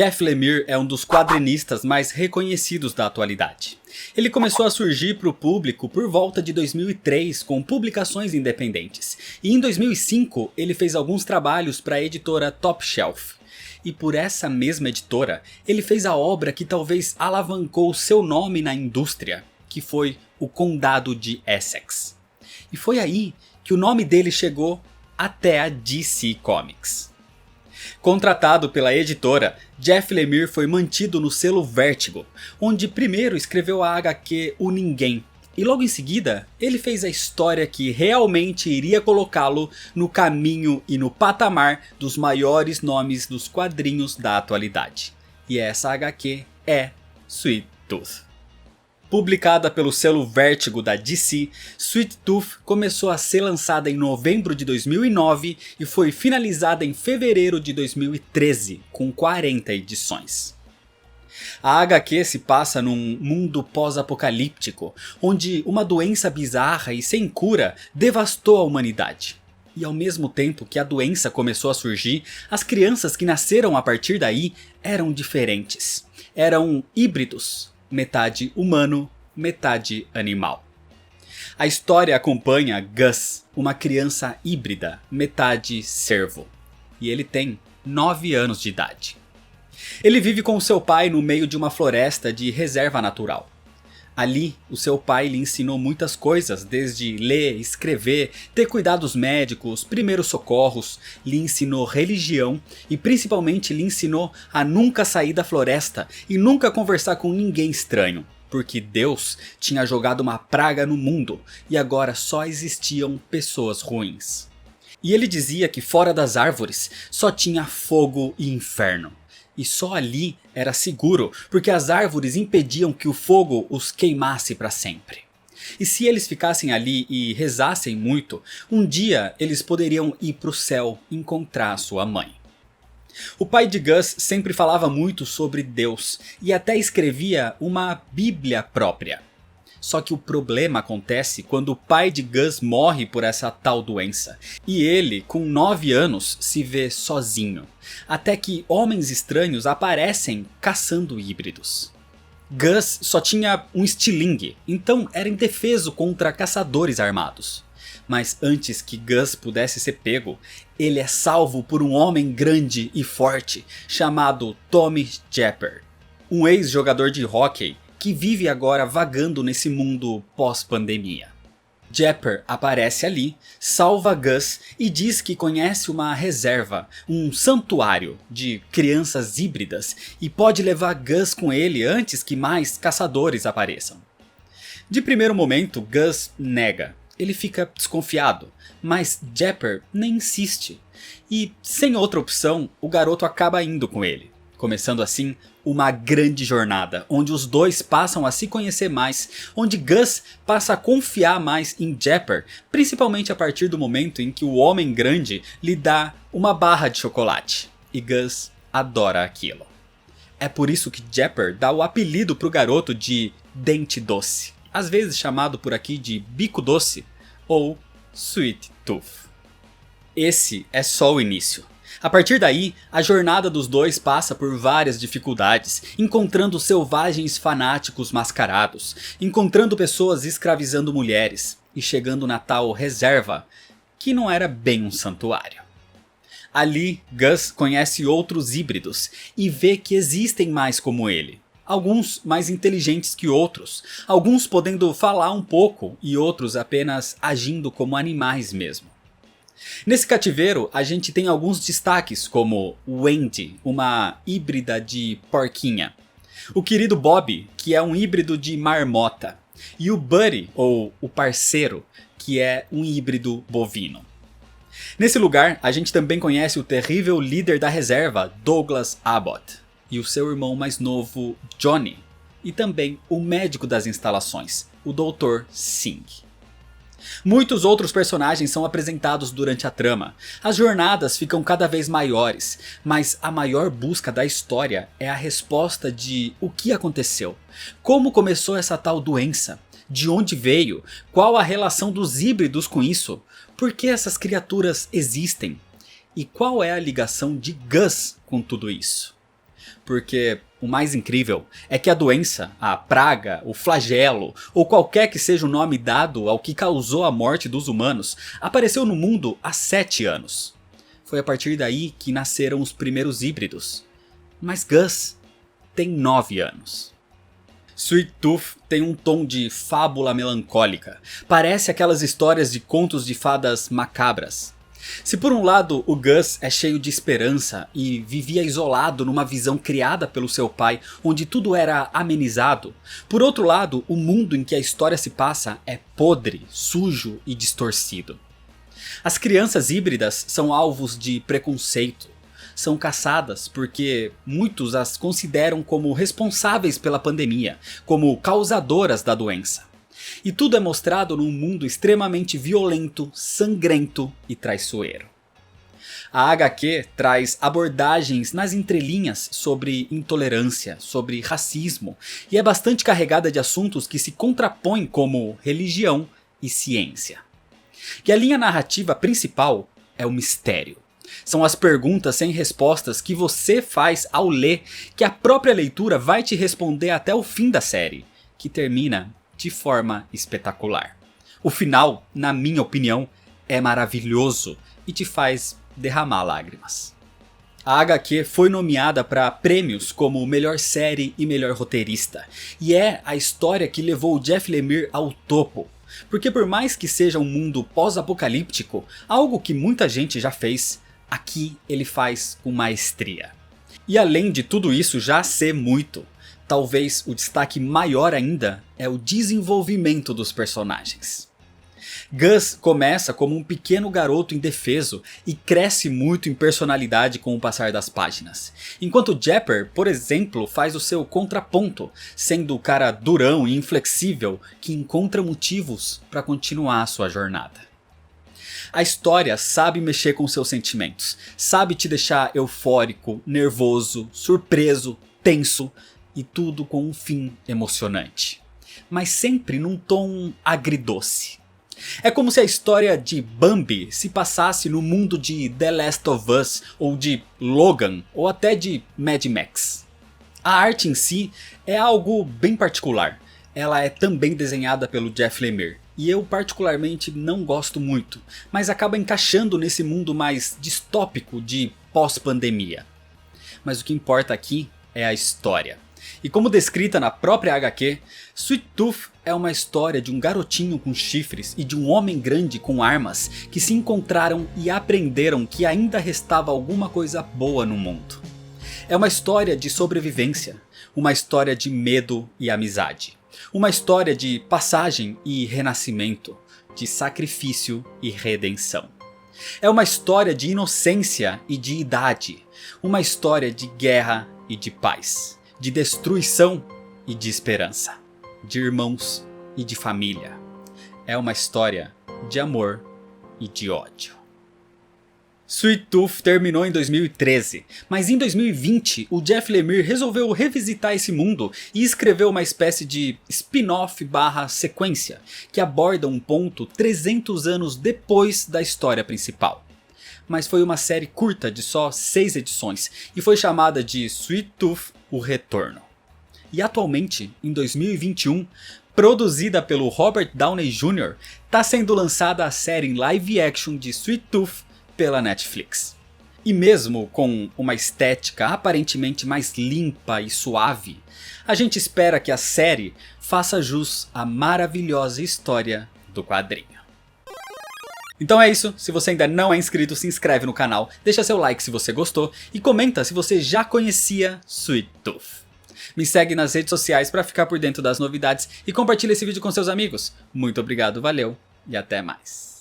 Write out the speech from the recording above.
Jeff Lemire é um dos quadrinistas mais reconhecidos da atualidade. Ele começou a surgir para o público por volta de 2003 com publicações independentes, e em 2005 ele fez alguns trabalhos para a editora Top Shelf. E por essa mesma editora, ele fez a obra que talvez alavancou seu nome na indústria, que foi O Condado de Essex. E foi aí que o nome dele chegou até a DC Comics. Contratado pela editora, Jeff Lemire foi mantido no selo Vertigo, onde primeiro escreveu a HQ O Ninguém, e logo em seguida ele fez a história que realmente iria colocá-lo no caminho e no patamar dos maiores nomes dos quadrinhos da atualidade. E essa HQ é Sweet Tooth. Publicada pelo selo Vertigo da DC, Sweet Tooth começou a ser lançada em novembro de 2009 e foi finalizada em fevereiro de 2013, com 40 edições. A HQ se passa num mundo pós-apocalíptico, onde uma doença bizarra e sem cura devastou a humanidade. E ao mesmo tempo que a doença começou a surgir, as crianças que nasceram a partir daí eram diferentes. Eram híbridos. Metade humano, metade animal. A história acompanha Gus, uma criança híbrida, metade cervo. E ele tem 9 anos de idade. Ele vive com seu pai no meio de uma floresta de reserva natural. Ali, o seu pai lhe ensinou muitas coisas, desde ler, escrever, ter cuidados médicos, primeiros socorros, lhe ensinou religião e principalmente lhe ensinou a nunca sair da floresta e nunca conversar com ninguém estranho, porque Deus tinha jogado uma praga no mundo e agora só existiam pessoas ruins. E ele dizia que fora das árvores só tinha fogo e inferno. E só ali era seguro, porque as árvores impediam que o fogo os queimasse para sempre. E se eles ficassem ali e rezassem muito, um dia eles poderiam ir para o céu encontrar sua mãe. O pai de Gus sempre falava muito sobre Deus e até escrevia uma Bíblia própria. Só que o problema acontece quando o pai de Gus morre por essa tal doença. E ele, com 9 anos, se vê sozinho. Até que homens estranhos aparecem caçando híbridos. Gus só tinha um estilingue, então era indefeso contra caçadores armados. Mas antes que Gus pudesse ser pego, ele é salvo por um homem grande e forte chamado Tommy Jepper, um ex-jogador de hóquei que vive agora vagando nesse mundo pós-pandemia. Jepper aparece ali, salva Gus e diz que conhece uma reserva, um santuário de crianças híbridas e pode levar Gus com ele antes que mais caçadores apareçam. De primeiro momento, Gus nega. Ele fica desconfiado, mas Jepper nem insiste. E sem outra opção, o garoto acaba indo com ele. Começando assim, uma grande jornada, onde os dois passam a se conhecer mais, onde Gus passa a confiar mais em Jepper, principalmente a partir do momento em que o homem grande lhe dá uma barra de chocolate, e Gus adora aquilo. É por isso que Jepper dá o apelido pro garoto de Dente Doce, às vezes chamado por aqui de Bico Doce ou Sweet Tooth. Esse é só o início. A partir daí, a jornada dos dois passa por várias dificuldades, encontrando selvagens fanáticos mascarados, encontrando pessoas escravizando mulheres, e chegando na tal reserva, que não era bem um santuário. Ali, Gus conhece outros híbridos, e vê que existem mais como ele. Alguns mais inteligentes que outros, alguns podendo falar um pouco, e outros apenas agindo como animais mesmo. Nesse cativeiro, a gente tem alguns destaques como Wendy, uma híbrida de porquinha. O querido Bob, que é um híbrido de marmota. E o Buddy, ou o parceiro, que é um híbrido bovino. Nesse lugar, a gente também conhece o terrível líder da reserva, Douglas Abbott. E o seu irmão mais novo, Johnny. E também o médico das instalações, o Dr. Singh. Muitos outros personagens são apresentados durante a trama. As jornadas ficam cada vez maiores, mas a maior busca da história é a resposta de o que aconteceu. Como começou essa tal doença? De onde veio? Qual a relação dos híbridos com isso? Por que essas criaturas existem? E qual é a ligação de Gus com tudo isso? porque o mais incrível é que a doença, a praga, o flagelo, ou qualquer que seja o nome dado ao que causou a morte dos humanos, apareceu no mundo há 7 anos. Foi a partir daí que nasceram os primeiros híbridos. Mas Gus tem 9 anos. Sweet Tooth tem um tom de fábula melancólica. Parece aquelas histórias de contos de fadas macabras. Se por um lado o Gus é cheio de esperança e vivia isolado numa visão criada pelo seu pai, onde tudo era amenizado, por outro lado o mundo em que a história se passa é podre, sujo e distorcido. As crianças híbridas são alvos de preconceito. São caçadas porque muitos as consideram como responsáveis pela pandemia, como causadoras da doença. E tudo é mostrado num mundo extremamente violento, sangrento e traiçoeiro. A HQ traz abordagens nas entrelinhas sobre intolerância, sobre racismo, e é bastante carregada de assuntos que se contrapõem como religião e ciência. E a linha narrativa principal é o mistério. São as perguntas sem respostas que você faz ao ler, que a própria leitura vai te responder até o fim da série, que termina de forma espetacular. O final, na minha opinião, é maravilhoso e te faz derramar lágrimas. A HQ foi nomeada para prêmios como melhor série e melhor roteirista, e é a história que levou o Jeff Lemire ao topo. Porque por mais que seja um mundo pós-apocalíptico, algo que muita gente já fez, aqui ele faz com maestria. E além de tudo isso já ser muito, talvez o destaque maior ainda é o desenvolvimento dos personagens. Gus começa como um pequeno garoto indefeso e cresce muito em personalidade com o passar das páginas. Enquanto Japper, por exemplo, faz o seu contraponto, sendo o cara durão e inflexível que encontra motivos para continuar a sua jornada. A história sabe mexer com seus sentimentos, sabe te deixar eufórico, nervoso, surpreso, tenso e tudo com um fim emocionante. Mas sempre num tom agridoce. É como se a história de Bambi se passasse no mundo de The Last of Us, ou de Logan, ou até de Mad Max. A arte em si é algo bem particular. Ela é também desenhada pelo Jeff Lemire, e eu particularmente não gosto muito, mas acaba encaixando nesse mundo mais distópico de pós-pandemia. Mas o que importa aqui é a história. E como descrita na própria HQ, Sweet Tooth é uma história de um garotinho com chifres e de um homem grande com armas que se encontraram e aprenderam que ainda restava alguma coisa boa no mundo. É uma história de sobrevivência, uma história de medo e amizade, uma história de passagem e renascimento, de sacrifício e redenção. É uma história de inocência e de idade, uma história de guerra e de paz, de destruição e de esperança, de irmãos e de família. É uma história de amor e de ódio. Sweet Tooth terminou em 2013, mas em 2020 o Jeff Lemire resolveu revisitar esse mundo e escreveu uma espécie de spin-off / sequência, que aborda um ponto 300 anos depois da história principal. Mas foi uma série curta de só 6 edições e foi chamada de Sweet Tooth: O Retorno. E atualmente, em 2021, produzida pelo Robert Downey Jr., está sendo lançada a série em live action de Sweet Tooth pela Netflix. E mesmo com uma estética aparentemente mais limpa e suave, a gente espera que a série faça jus à maravilhosa história do quadrinho. Então é isso, se você ainda não é inscrito, se inscreve no canal, deixa seu like se você gostou e comenta se você já conhecia Sweet Tooth. Me segue nas redes sociais para ficar por dentro das novidades e compartilha esse vídeo com seus amigos. Muito obrigado, valeu e até mais.